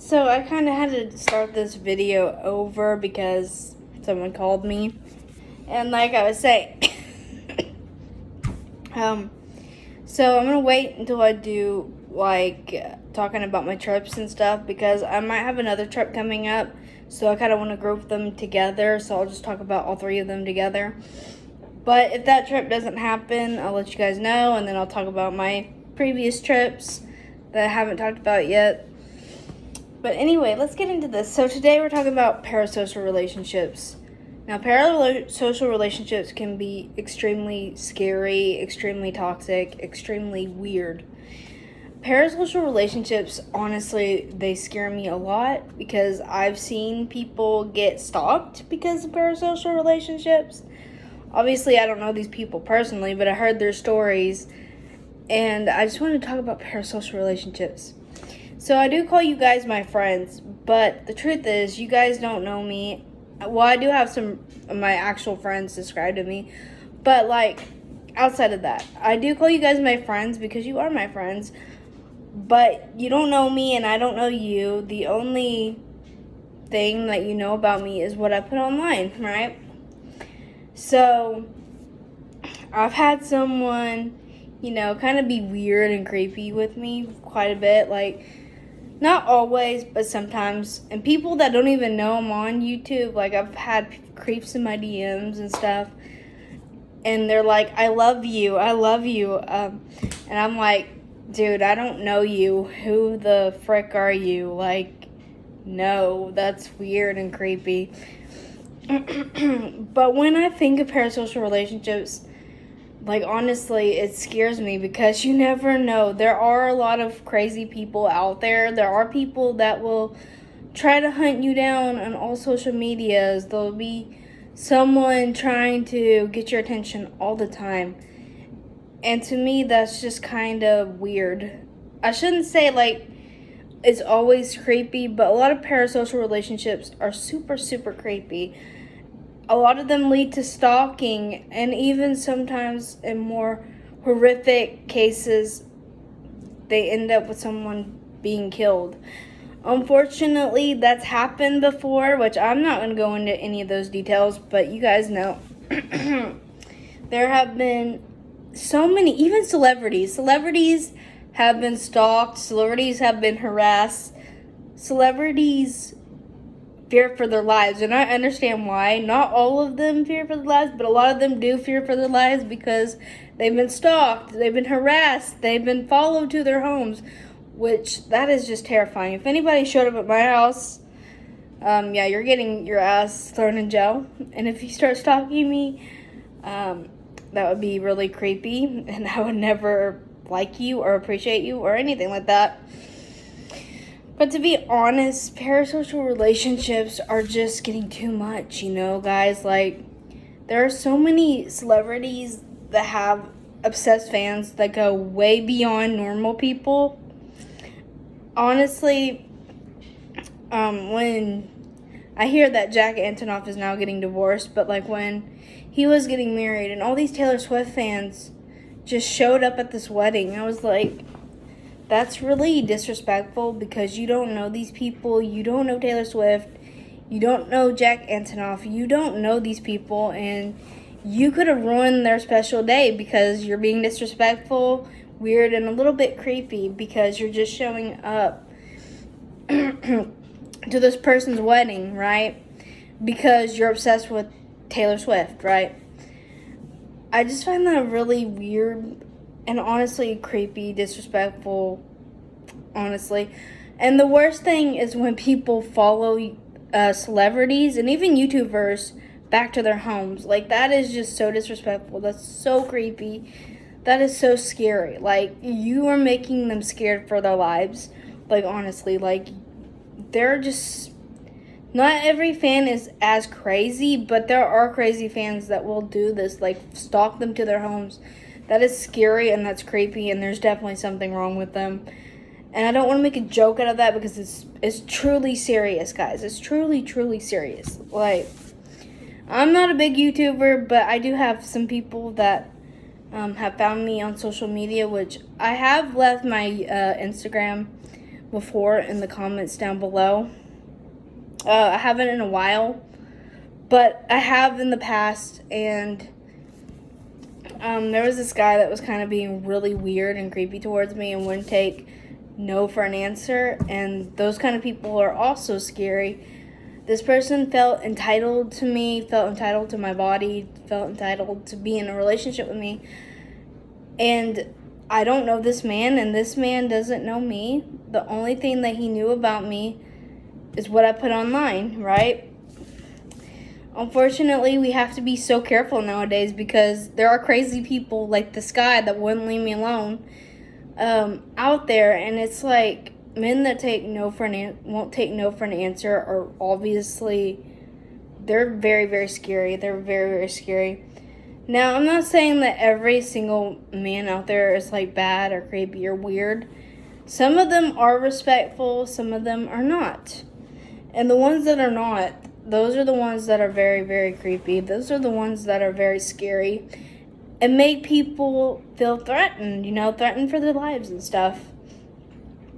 So I kind of had to start this video over because someone called me. And like I was saying, so I'm going to wait until I do talking about my trips and stuff because I might have another trip coming up. So I kind of want to group them together. So I'll just talk about all three of them together. But if that trip doesn't happen, I'll let you guys know. And then I'll talk about my previous trips that I haven't talked about yet. But anyway, let's get into this. So today we're talking about parasocial relationships. Now, parasocial relationships can be extremely scary, extremely toxic, extremely weird. Parasocial relationships, honestly, they scare me a lot because I've seen people get stalked because of parasocial relationships. Obviously, I don't know these people personally, but I heard their stories, and I just wanted to talk about parasocial relationships. So I do call you guys my friends, but the truth is, you guys don't know me. Well, I do have some of my actual friends subscribe to me, but outside of that, I do call you guys my friends because you are my friends, but you don't know me and I don't know you. The only thing that you know about me is what I put online, right? So I've had someone, kind of be weird and creepy with me quite a bit, not always, but sometimes. And people that don't even know I'm on YouTube, I've had creeps in my DMs and stuff. And they're like, I love you. And I'm like, dude, I don't know you. Who the frick are you? No, that's weird and creepy. But when I think of parasocial relationships, honestly, it scares me because you never know. There are a lot of crazy people out there. There are people that will try to hunt you down on all social medias. There'll be someone trying to get your attention all the time. And to me, that's just kind of weird. I shouldn't say, it's always creepy, but a lot of parasocial relationships are super, super creepy. A lot of them lead to stalking, and even sometimes in more horrific cases, they end up with someone being killed. Unfortunately, that's happened before, which I'm not going to go into any of those details, but you guys know. There have been so many, even celebrities. Celebrities have been stalked. Celebrities have been harassed. Celebrities fear for their lives, and I understand why. Not all of them fear for their lives, but a lot of them do fear for their lives because they've been stalked, they've been harassed, they've been followed to their homes, which that is just terrifying. If anybody showed up at my house, you're getting your ass thrown in jail. And if you start stalking me, that would be really creepy, and I would never like you or appreciate you or anything like that. But to be honest, parasocial relationships are just getting too much, guys. There are so many celebrities that have obsessed fans that go way beyond normal people. Honestly, when I hear that Jack Antonoff is now getting divorced, but when he was getting married and all these Taylor Swift fans just showed up at this wedding, I was like, that's really disrespectful because you don't know these people. You don't know Taylor Swift. You don't know Jack Antonoff. You don't know these people, and you could have ruined their special day because you're being disrespectful, weird, and a little bit creepy because you're just showing up to this person's wedding, right? Because you're obsessed with Taylor Swift, right? I just find that really weird and honestly creepy, disrespectful, honestly. And the worst thing is when people follow celebrities and even YouTubers back to their homes. That is just so disrespectful. That's so creepy. That is so scary. You are making them scared for their lives. Honestly, they're just... Not every fan is as crazy, but there are crazy fans that will do this, stalk them to their homes. That is scary and that's creepy, and there's definitely something wrong with them. And I don't want to make a joke out of that because it's truly serious, guys. It's truly, truly serious. I'm not a big YouTuber, but I do have some people that have found me on social media, which I have left my Instagram before in the comments down below. I haven't in a while, but I have in the past, and there was this guy that was kind of being really weird and creepy towards me and wouldn't take no for an answer, and those kind of people are also scary. This person felt entitled to me, felt entitled to my body, felt entitled to be in a relationship with me, and I don't know this man, and this man doesn't know me. The only thing that he knew about me is what I put online, right? Unfortunately, we have to be so careful nowadays because there are crazy people like this guy that wouldn't leave me alone out there, and it's like men that won't take no for an answer are obviously, they're very, very scary. They're very, very scary. Now, I'm not saying that every single man out there is like bad or creepy or weird. Some of them are respectful, some of them are not. And the ones that are not, those are the ones that are very, very creepy. Those are the ones that are very scary and make people feel threatened, threatened for their lives and stuff.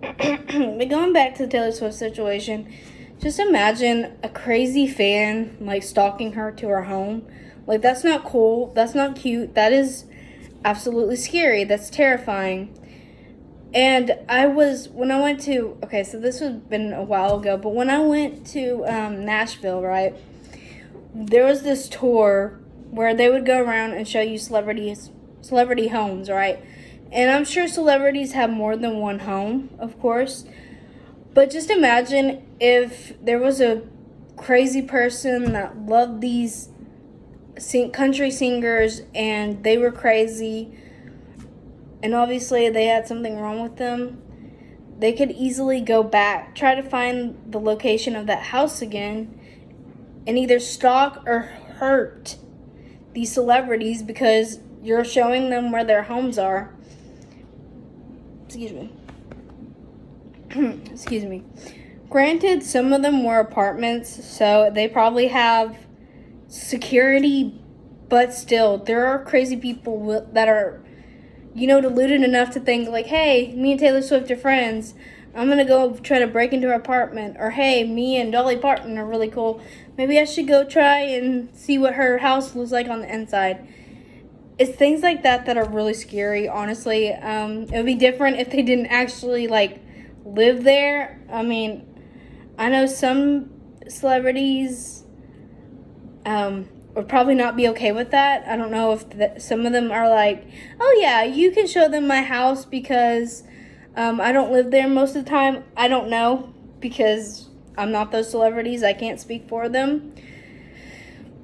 But going back to the Taylor Swift situation, just imagine a crazy fan like stalking her to her home. Like, that's not cool. That's not cute. That is absolutely scary. That's terrifying. And when I went to, okay, so this has been a while ago, but when I went to Nashville, right, there was this tour where they would go around and show you celebrity homes, right? And I'm sure celebrities have more than one home, of course. But just imagine if there was a crazy person that loved these country singers and they were crazy, and obviously they had something wrong with them. They could easily go back, try to find the location of that house again, and either stalk or hurt these celebrities because you're showing them where their homes are. Excuse me. Excuse me. Granted, some of them were apartments, so they probably have security, but still, there are crazy people that are, deluded enough to think like, hey, me and Taylor Swift are friends. I'm going to go try to break into her apartment. Or, hey, me and Dolly Parton are really cool. Maybe I should go try and see what her house looks like on the inside. It's things like that that are really scary, honestly. It would be different if they didn't actually, live there. I mean, I know some celebrities would probably not be okay with that. I don't know if some of them are like, oh yeah, you can show them my house because I don't live there most of the time. I don't know because I'm not those celebrities. I can't speak for them.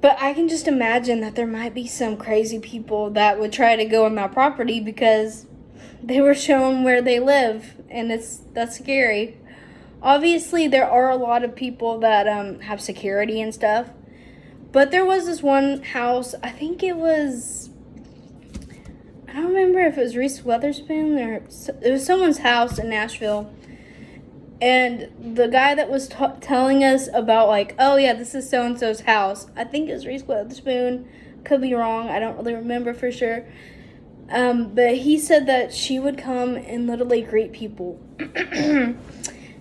But I can just imagine that there might be some crazy people that would try to go on that property because they were shown where they live, and that's scary. Obviously, there are a lot of people that have security and stuff. But there was this one house, I think it was, I don't remember if it was Reese Witherspoon or it was someone's house in Nashville. And the guy that was telling us about, oh yeah, this is so-and-so's house. I think it was Reese Witherspoon. Could be wrong. I don't really remember for sure. But he said that she would come and literally greet people.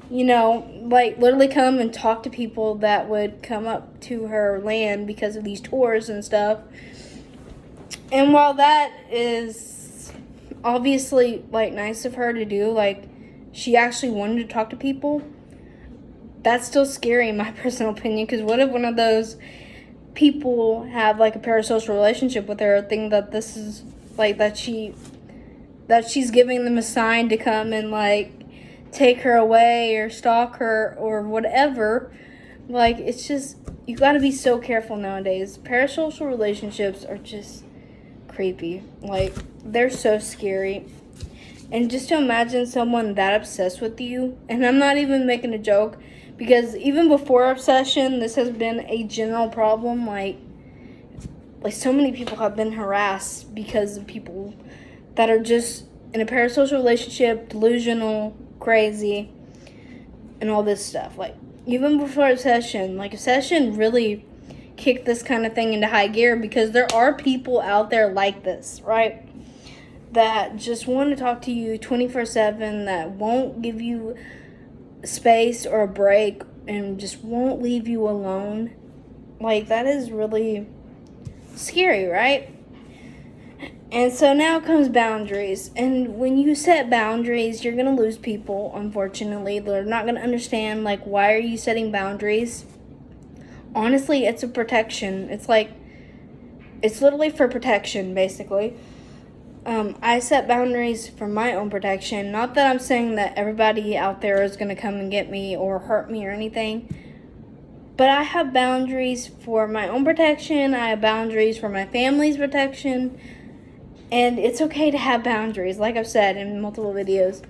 Literally come and talk to people that would come up to her land because of these tours and stuff. And while that is obviously, nice of her to do, she actually wanted to talk to people, that's still scary in my personal opinion, because what if one of those people have, a parasocial relationship with her, think that this is, that she's giving them a sign to come and, take her away or stalk her or whatever. It's just, you gotta be so careful nowadays. Parasocial relationships are just creepy. They're so scary. And just to imagine someone that obsessed with you, and I'm not even making a joke, because even before obsession, this has been a general problem. So many people have been harassed because of people that are just in a parasocial relationship, delusional, crazy, and all this stuff. Even before obsession, obsession really kicked this kind of thing into high gear because there are people out there like this, right? That just want to talk to you 24/7, that won't give you space or a break and just won't leave you alone, like, that is really scary, right? And so now comes boundaries. And when you set boundaries, you're going to lose people, unfortunately. They're not going to understand, like, why are you setting boundaries? Honestly, it's a protection. It's literally for protection, basically. I set boundaries for my own protection. Not that I'm saying that everybody out there is going to come and get me or hurt me or anything. But I have boundaries for my own protection. I have boundaries for my family's protection. And it's okay to have boundaries. Like I've said in multiple videos,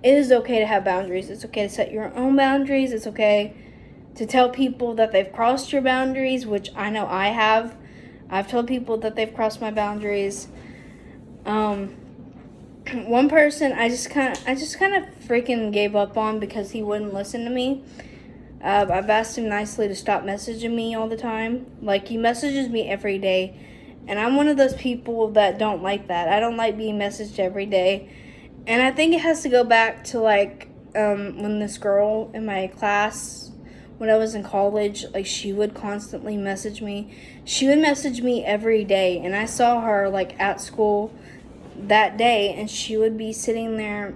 it is okay to have boundaries. It's okay to set your own boundaries. It's okay to tell people that they've crossed your boundaries, which I know I have. I've told people that they've crossed my boundaries. One person I just kind of freaking gave up on because he wouldn't listen to me. I've asked him nicely to stop messaging me all the time. Like, he messages me every day. And I'm one of those people that don't like that. I don't like being messaged every day. And I think it has to go back to, like, when this girl in my class, when I was in college, like, she would constantly message me. She would message me every day. And I saw her, like, at school that day. And she would be sitting there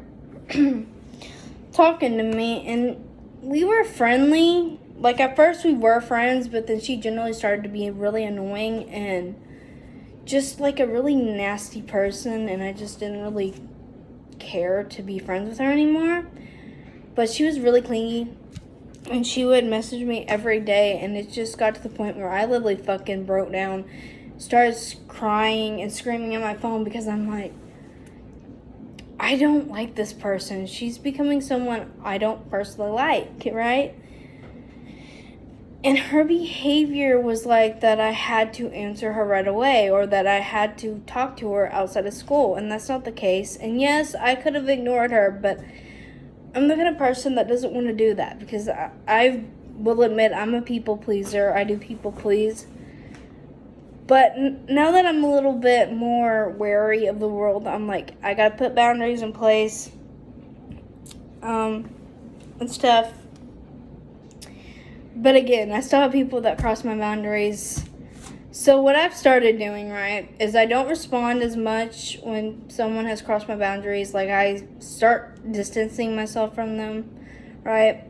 talking to me. And we were friendly. Like, at first we were friends. But then she generally started to be really annoying and just like a really nasty person, and I just didn't really care to be friends with her anymore. But she was really clingy, and she would message me every day, and it just got to the point where I literally fucking broke down, started crying and screaming at my phone because I'm like, I don't like this person. She's becoming someone I don't personally like, right? And her behavior was like that I had to answer her right away, or that I had to talk to her outside of school. And that's not the case. And yes, I could have ignored her, but I'm the kind of person that doesn't want to do that. Because I will admit I'm a people pleaser. I do people please. But now that I'm a little bit more wary of the world, I'm like, I gotta put boundaries in place. And stuff. But again, I still have people that cross my boundaries. So what I've started doing, right, is I don't respond as much when someone has crossed my boundaries. Like, I start distancing myself from them, right?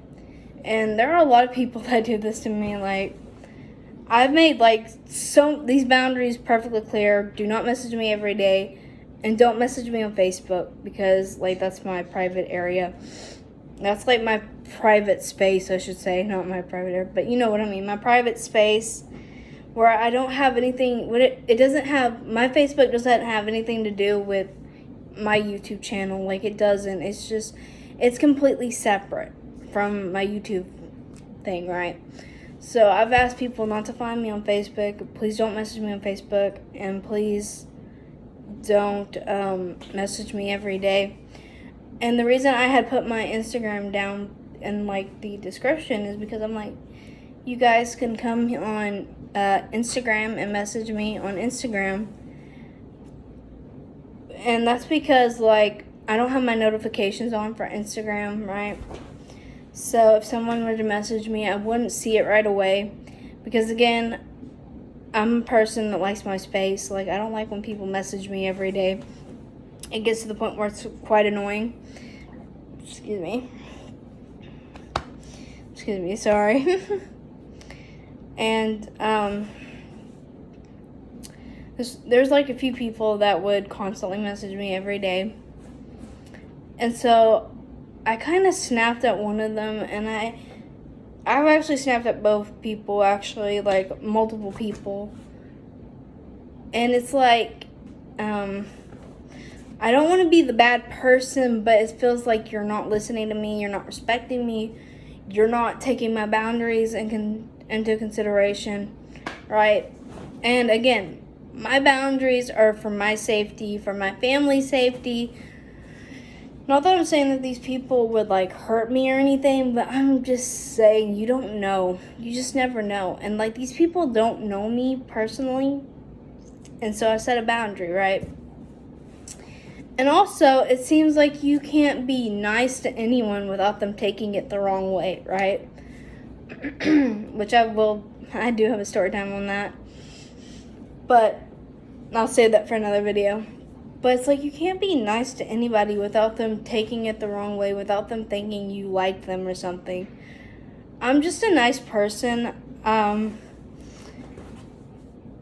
And there are a lot of people that do this to me. Like, I've made, like, these boundaries perfectly clear. Do not message me every day. And don't message me on Facebook because, like, that's my private area. That's, like, my private space, I should say. Not my private area, but you know what I mean. My private space where I don't have anything. It doesn't have, my Facebook doesn't have anything to do with my YouTube channel. Like, it doesn't. It's just, it's completely separate from my YouTube thing, right? So I've asked people not to find me on Facebook. Please don't message me on Facebook. And please don't message me every day. And the reason I had put my Instagram down in, like, the description is because I'm like, you guys can come on Instagram and message me on Instagram. And that's because, like, I don't have my notifications on for Instagram, right? So if someone were to message me, I wouldn't see it right away. Because, again, I'm a person that likes my space. Like, I don't like when people message me every day. It gets to the point where it's quite annoying. Excuse me, sorry. And there's like a few people that would constantly message me every day. And so I kind of snapped at one of them, and I've actually snapped at both people, actually, like multiple people. And it's like, I don't want to be the bad person, but it feels like you're not listening to me, you're not respecting me, you're not taking my boundaries into consideration, right? And again, my boundaries are for my safety, for my family's safety. Not that I'm saying that these people would, like, hurt me or anything, but I'm just saying you don't know. You just never know. And, like, these people don't know me personally, and so I set a boundary, right? And also, it seems like you can't be nice to anyone without them taking it the wrong way, right? Which I do have a story time on that. But I'll save that for another video. But it's like you can't be nice to anybody without them taking it the wrong way, without them thinking you like them or something. I'm just a nice person. And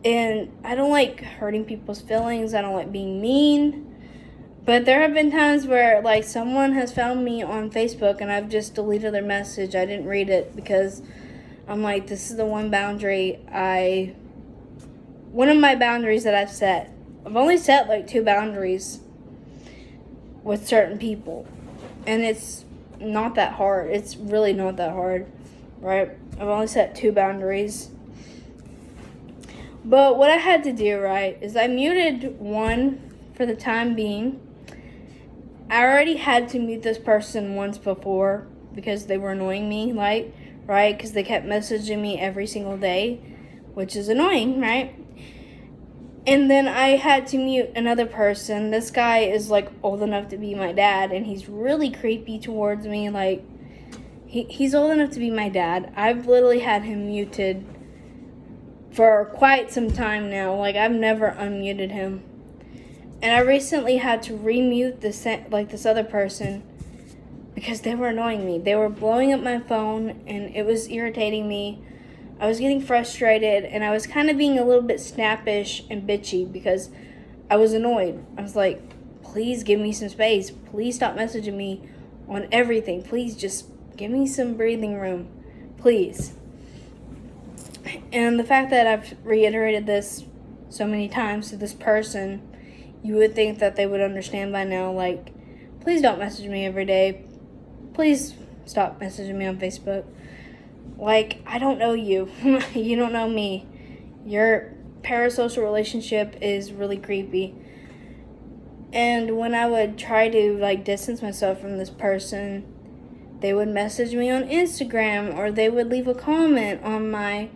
I don't like hurting people's feelings. I don't like being mean. But there have been times where, like, someone has found me on Facebook and I've just deleted their message. I didn't read it because I'm like, this is the one of my boundaries that I've set. I've only set, like, 2 boundaries with certain people. And it's not that hard. It's really not that hard, right? I've only set 2 boundaries. But what I had to do, right, is I muted one for the time being. I already had to mute this person once before because they were annoying me, like, right? Because they kept messaging me every single day, which is annoying, right? And then I had to mute another person. This guy is, like, old enough to be my dad, and he's really creepy towards me. Like, he's old enough to be my dad. I've literally had him muted for quite some time now. Like, I've never unmuted him. And I recently had to remute this other person because they were annoying me. They were blowing up my phone, and it was irritating me. I was getting frustrated, and I was kind of being a little bit snappish and bitchy because I was annoyed. I was like, please give me some space. Please stop messaging me on everything. Please just give me some breathing room. Please. And the fact that I've reiterated this so many times to this person, you would think that they would understand by now. Like, please don't message me every day. Please stop messaging me on Facebook. Like, I don't know you. You don't know me. Your parasocial relationship is really creepy. And when I would try to, like, distance myself from this person, they would message me on Instagram, or they would leave a comment on my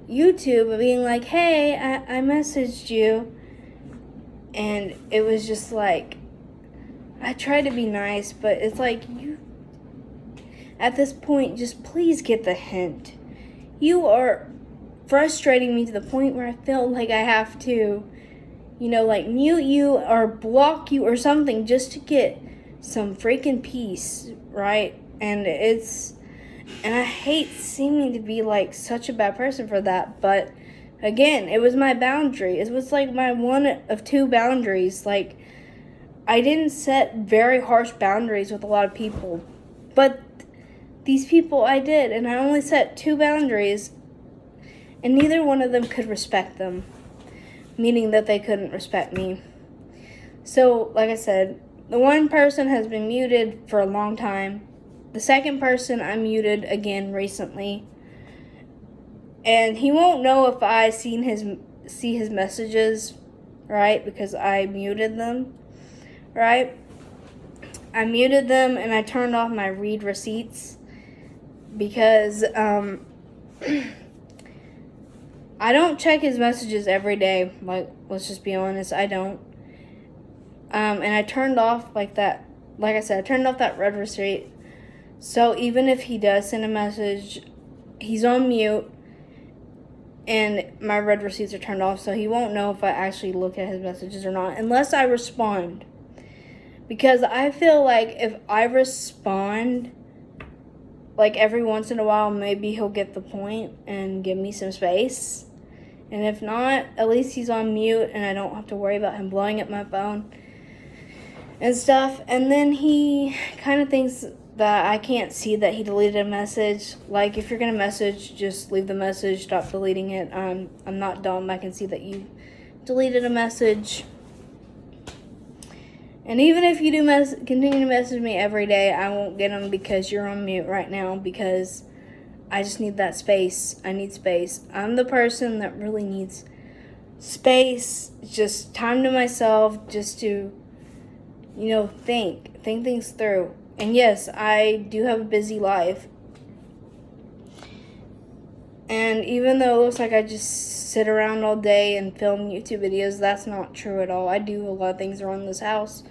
YouTube being like, hey, I messaged you. And it was just like, I try to be nice, but it's like, you, at this point, just please get the hint. You are frustrating me to the point where I feel like I have to, like, mute you or block you or something just to get some freaking peace, right? And I hate seeming to be, like, such a bad person for that, but again, it was my boundary. It was, like, my one of 2 boundaries. Like, I didn't set very harsh boundaries with a lot of people, but these people I did, and I only set 2 boundaries, and neither one of them could respect them, meaning that they couldn't respect me. So, like I said, the one person has been muted for a long time. The second person I muted again recently. And he won't know if I see his messages, right? Because I muted them, right? I muted them and I turned off my read receipts because I don't check his messages every day. Like, let's just be honest, I don't. And I turned off like I said, I turned off that read receipt. So even if he does send a message, he's on mute. And my read receipts are turned off, so he won't know if I actually look at his messages or not, unless I respond. Because I feel like if I respond, like, every once in a while, maybe he'll get the point and give me some space. And if not, at least he's on mute, and I don't have to worry about him blowing up my phone and stuff. And then he kind of thinks that I can't see that he deleted a message. Like, if you're gonna message, just leave the message, stop deleting it. I'm not dumb. I can see that you deleted a message. And even if you do continue to message me every day, I won't get them because you're on mute right now, because I just need that space. I need space. I'm the person that really needs space, just time to myself, just to, think things through. And yes, I do have a busy life. And even though it looks like I just sit around all day and film YouTube videos, that's not true at all. I do a lot of things around this house.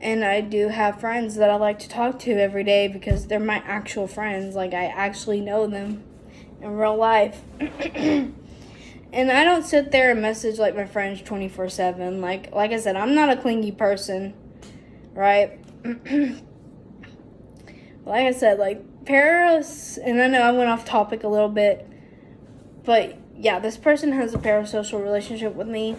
And I do have friends that I like to talk to every day because they're my actual friends. Like, I actually know them in real life. And I don't sit there and message like my friends 24/7. Like I said, I'm not a clingy person, right? Like I said, like Paris, and I know I went off topic a little bit, but yeah, this person has a parasocial relationship with me.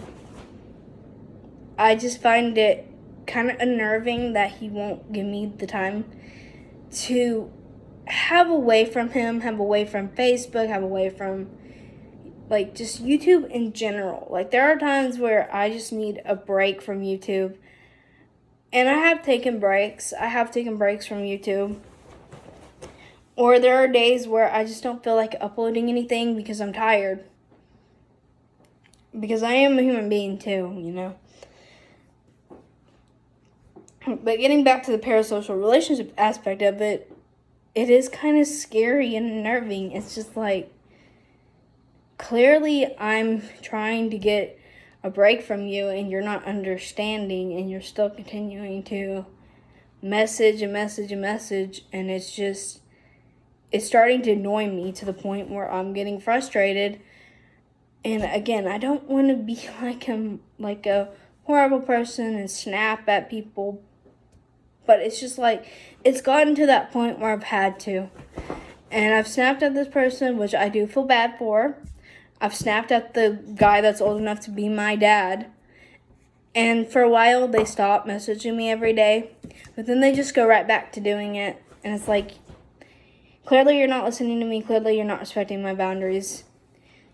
I just find it kind of unnerving that he won't give me the time to have away from him, have away from Facebook, have away from like just YouTube in general. Like there are times where I just need a break from YouTube. And I have taken breaks. I have taken breaks from YouTube. Or there are days where I just don't feel like uploading anything because I'm tired. Because I am a human being too, you know. But getting back to the parasocial relationship aspect of it, it is kind of scary and unnerving. It's just like, clearly I'm trying to get a break from you and you're not understanding and you're still continuing to message and message and message, and it's starting to annoy me to the point where I'm getting frustrated. And again, I don't want to be like a horrible person and snap at people, but it's just like it's gotten to that point where I've had to. And I've snapped at this person, which I do feel bad for. I've snapped at the guy that's old enough to be my dad. And for a while, they stopped messaging me every day. But then they just go right back to doing it. And it's like, clearly you're not listening to me. Clearly you're not respecting my boundaries.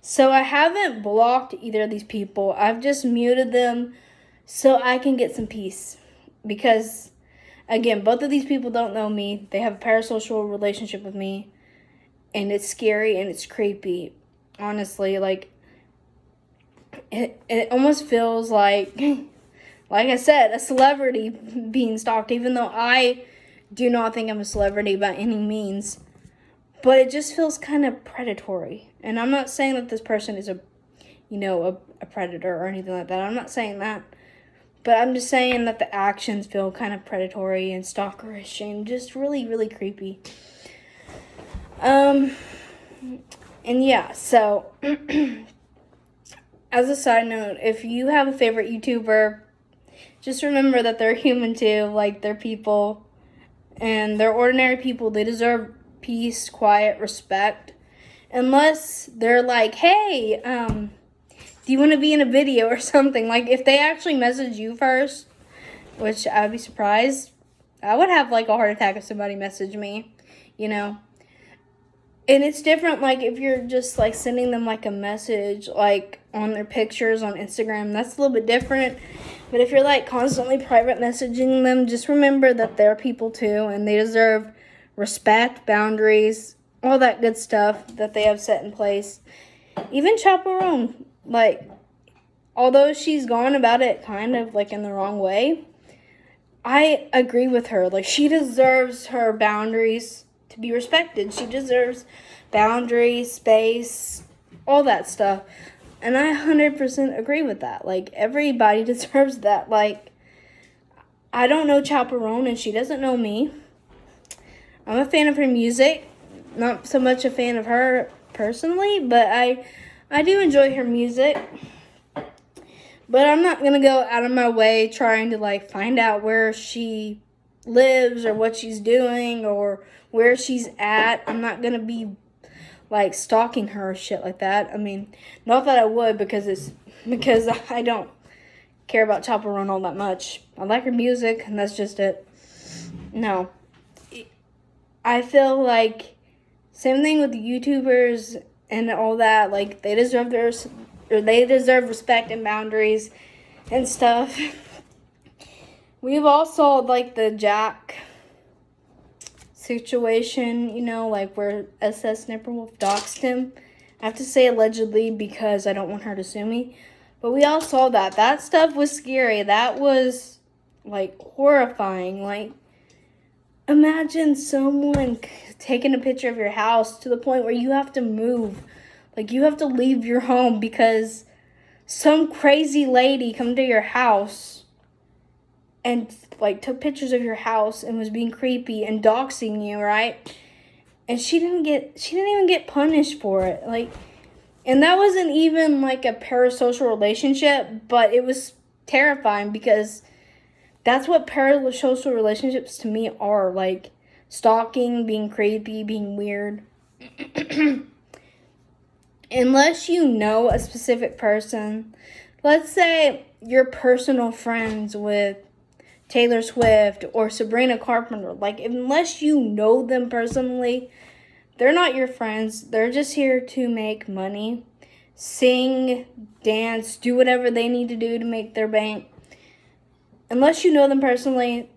So I haven't blocked either of these people. I've just muted them so I can get some peace. Because, again, both of these people don't know me. They have a parasocial relationship with me. And it's scary and it's creepy. Honestly, like, it almost feels like I said, a celebrity being stalked, even though I do not think I'm a celebrity by any means. But it just feels kind of predatory. And I'm not saying that this person is a predator or anything like that. I'm not saying that. But I'm just saying that the actions feel kind of predatory and stalkerish and just really, really creepy. And yeah, so as a side note, if you have a favorite YouTuber, just remember that they're human too. Like, they're people, and they're ordinary people. They deserve peace, quiet, respect. Unless they're like, hey, do you want to be in a video or something? Like, if they actually message you first, which I would be surprised, I would have like a heart attack if somebody messaged me, you know. And it's different, like, if you're just, like, sending them, like, a message, like, on their pictures on Instagram. That's a little bit different. But if you're, like, constantly private messaging them, just remember that they're people, too. And they deserve respect, boundaries, all that good stuff that they have set in place. Even Chaperone, like, although she's gone about it kind of, like, in the wrong way, I agree with her. Like, she deserves her boundaries to be respected. She deserves boundaries, space, all that stuff. And I 100% agree with that. Like, everybody deserves that. Like, I don't know Chaperone and she doesn't know me. I'm a fan of her music. Not so much a fan of her personally, but I do enjoy her music. But I'm not going to go out of my way trying to, like, find out where she lives or what she's doing or where she's at. I'm not going to be, like, stalking her or shit like that. I mean, not that I would because I don't care about Chaperone all that much. I like her music, and that's just it. No. I feel like same thing with YouTubers and all that. Like, they deserve respect and boundaries and stuff. We've all saw, like, the Jack situation, you know, like where SS Snipperwolf doxed him. I have to say allegedly because I don't want her to sue me. But we all saw that. That stuff was scary. That was, like, horrifying. Like, Imagine someone taking a picture of your house to the point where you have to move. Like, you have to leave your home because some crazy lady come to your house and, like, took pictures of your house and was being creepy and doxing you, right? And she didn't even get punished for it. Like, and that wasn't even, like, a parasocial relationship, but it was terrifying because that's what parasocial relationships to me are. Like, stalking, being creepy, being weird. Unless you know a specific person, let's say you're personal friends with Taylor Swift or Sabrina Carpenter. Like, unless you know them personally, they're not your friends. They're just here to make money, sing, dance, do whatever they need to do to make their bank. Unless you know them personally,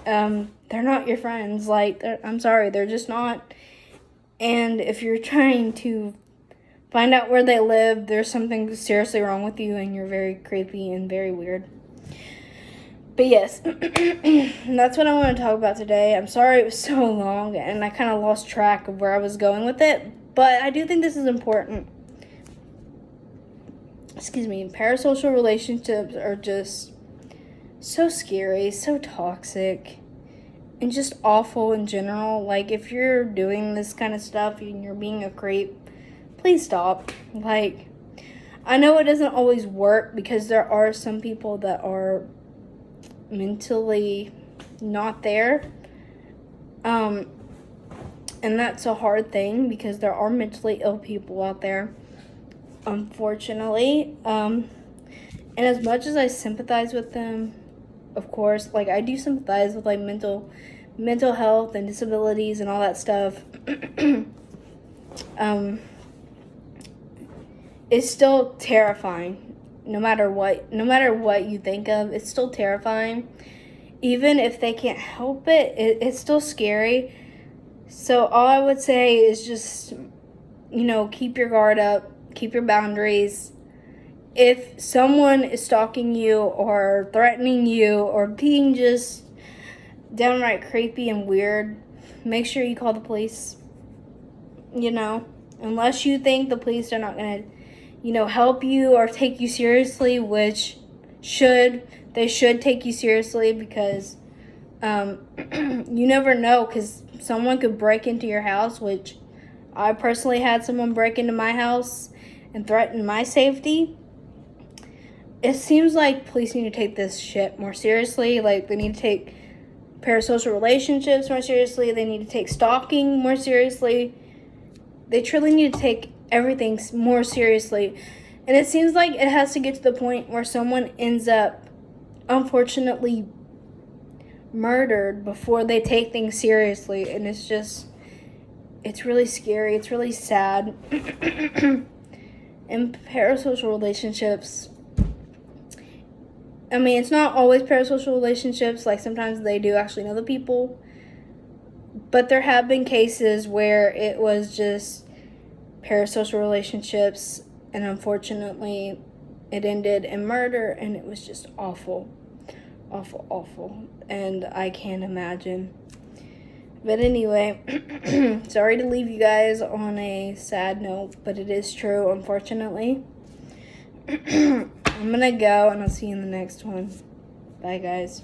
they're not your friends. Like, I'm sorry, they're just not. And if you're trying to find out where they live, there's something seriously wrong with you, and you're very creepy and very weird. But yes, that's what I want to talk about today. I'm sorry it was so long, and I kind of lost track of where I was going with it. But I do think this is important. Excuse me. Parasocial relationships are just so scary, so toxic, and just awful in general. Like, if you're doing this kind of stuff and you're being a creep, please stop. Like, I know it doesn't always work because there are some people that are mentally not there. And that's a hard thing because there are mentally ill people out there, unfortunately. And as much as I sympathize with them, of course, like, I do sympathize with, like, mental health and disabilities and all that stuff. It's still terrifying. No matter what you think of, it's still terrifying. Even if they can't help it, it's still scary. So all I would say is just, keep your guard up, keep your boundaries. If someone is stalking you or threatening you or being just downright creepy and weird, make sure you call the police. Unless you think the police are not going to, help you or take you seriously, which they should take you seriously because you never know, because someone could break into your house, which I personally had someone break into my house and threaten my safety. It seems like police need to take this shit more seriously. Like, they need to take parasocial relationships more seriously. They need to take stalking more seriously. They truly need to take everything more seriously. And it seems like it has to get to the point where someone ends up, unfortunately, murdered before they take things seriously. And it's really scary. It's really sad. And parasocial relationships, I mean, it's not always parasocial relationships. Like, sometimes they do actually know the people. But there have been cases where it was just parasocial relationships, and unfortunately it ended in murder, and it was just awful. Awful, awful. And I can't imagine. But anyway, sorry to leave you guys on a sad note, but it is true, unfortunately. I'm gonna go, and I'll see you in the next one. Bye, guys.